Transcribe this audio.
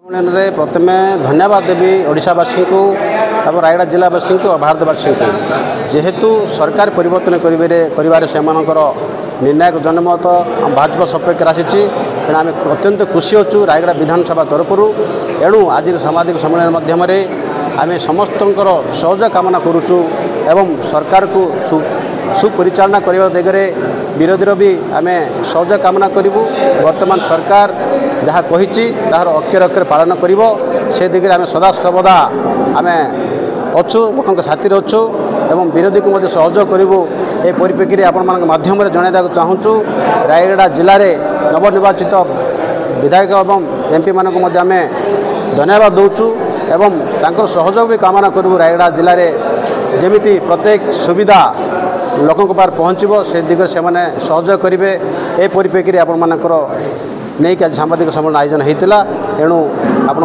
रे प्रथमे धन्यवाद देवी ओडिशावासी को और रायगड़ा जिलावासी को और भारतवासी को जेहेतु सरकार परिवर्तन करिवारे से निर्णायक जनमत भाजपा सपक्ष आसी तेणु आम अत्यंत खुशी अच्छु रायगड़ा विधानसभा तरफ एणु आज सामाजिक सम्मेलन मध्यम आम समस्त सहयोग कामना करुचु एवं सरकार को सुपरिचालना करने दिगरे विरोधीर भी आम सहयोग कामना करूँ। वर्तमान सरकार जहाँ कही तार अक्षर अक्षर पालन कर दिगरे आम सदा सर्वदा आम अच्छु लोक साथी अच्छु एवं विरोधी को मध्य सहयोग करूँ। ये परिप्रेक्षी आपण माध्यम जनवाक चाहूँ रायगड़ा जिले में नवनिर्वाचित विधायक एवं एमपी मान को आम धन्यवाद दौचु एवं तांकर सहयोग भी कामना करूँ। रायगड़ा जिले में जमीती प्रत्येक सुविधा लोकों पार पहुँचब से दिगरे से सहयोग करेंगे। ये परिप्रेक्षी आपण मानकर नहीं कि आज सांबादिक सम्मेलन आयोजन होता एणु आपण